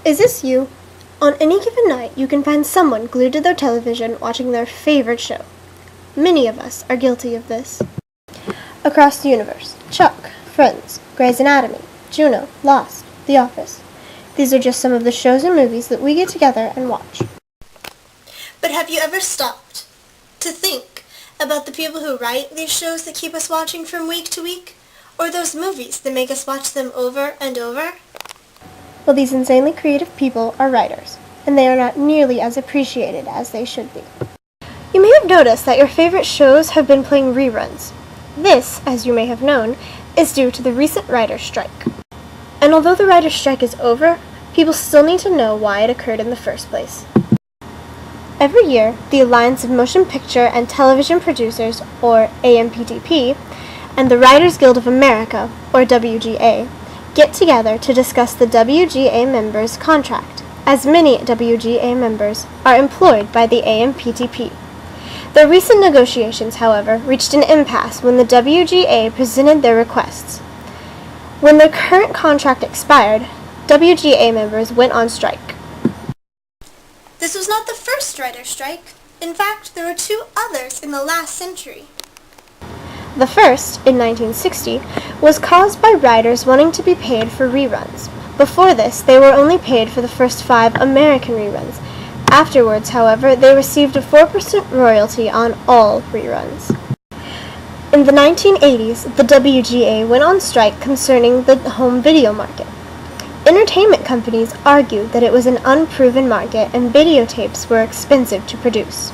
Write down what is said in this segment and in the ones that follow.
Is this you? On any given night, you can find someone glued to their television watching their favorite show. Many of us are guilty of this. Across the universe, Chuck, Friends, Grey's Anatomy, Juno, Lost, The Office. These are just some of the shows and movies that we get together and watch. But have you ever stopped to think about the people who write these shows that keep us watching from week to week? Or those movies that make us watch them over and over? Well, these insanely creative people are writers, and they are not nearly as appreciated as they should be. You may have noticed that your favorite shows have been playing reruns. This, as you may have known, is due to the recent writer's strike. And although the writer's strike is over, people still need to know why it occurred in the first place. Every year, the Alliance of Motion Picture and Television Producers, or AMPTP, and the Writers Guild of America, or WGA, get together to discuss the WGA members' contract, as many WGA members are employed by the AMPTP. Their recent negotiations, however, reached an impasse when the WGA presented their requests. When their current contract expired, WGA members went on strike. This was not the first writer's strike. In fact, there were two others in the last century. The first, in 1960, was caused by writers wanting to be paid for reruns. Before this, they were only paid for the first 5 American reruns. Afterwards, however, they received a 4% royalty on all reruns. In the 1980s, the WGA went on strike concerning the home video market. Entertainment companies argued that it was an unproven market and videotapes were expensive to produce.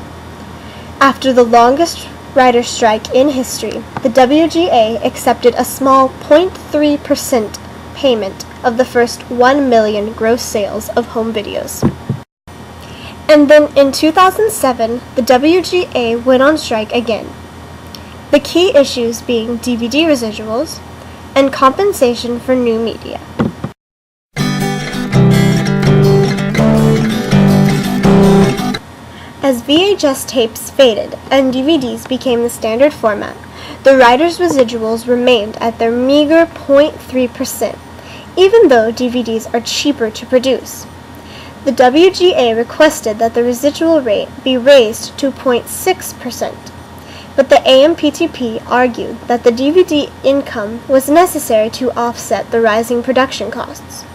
After the longest writer's strike in history, the WGA accepted a small 0.3% payment of the first 1 million gross sales of home videos. And then in 2007, the WGA went on strike again. The key issues being DVD residuals and compensation for new media. As VHS tapes faded and DVDs became the standard format, the writers' residuals remained at their meager 0.3%, even though DVDs are cheaper to produce. The WGA requested that the residual rate be raised to 0.6%, but the AMPTP argued that the DVD income was necessary to offset the rising production costs.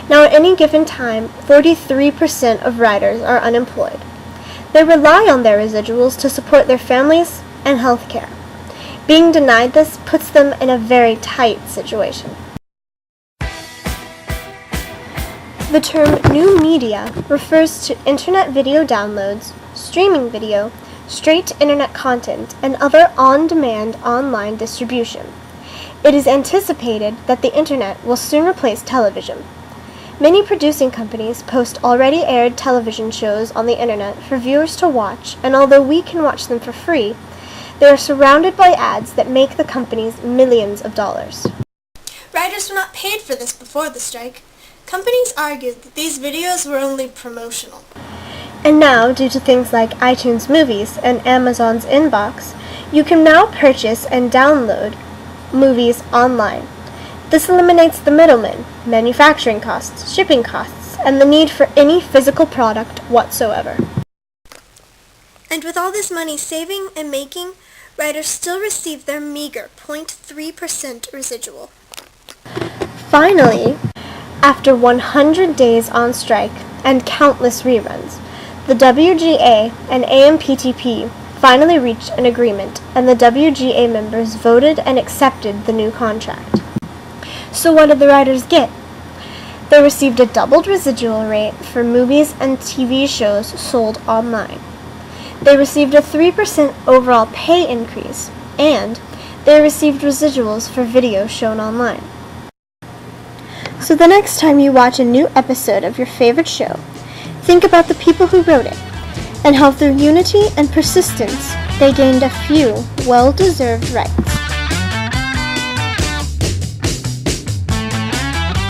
Now, at any given time, 43% of writers are unemployed. They rely on their residuals to support their families and health care. Being denied this puts them in a very tight situation. The term new media refers to internet video downloads, streaming video, straight internet content, and other on-demand online distribution. It is anticipated that the internet will soon replace television. Many producing companies post already aired television shows on the internet for viewers to watch, and although we can watch them for free, they are surrounded by ads that make the companies millions of dollars. Writers were not paid for this before the strike. Companies argued that these videos were only promotional. And now, due to things like iTunes Movies and Amazon's Inbox, you can now purchase and download movies online. This eliminates the middlemen, manufacturing costs, shipping costs, and the need for any physical product whatsoever. And with all this money saving and making, writers still receive their meager 0.3% residual. Finally, after 100 days on strike and countless reruns, the WGA and AMPTP finally reached an agreement, and the WGA members voted and accepted the new contract. So what did the writers get? They received a doubled residual rate for movies and TV shows sold online. They received a 3% overall pay increase, and they received residuals for videos shown online. So the next time you watch a new episode of your favorite show, think about the people who wrote it, and how through unity and persistence they gained a few well-deserved rights.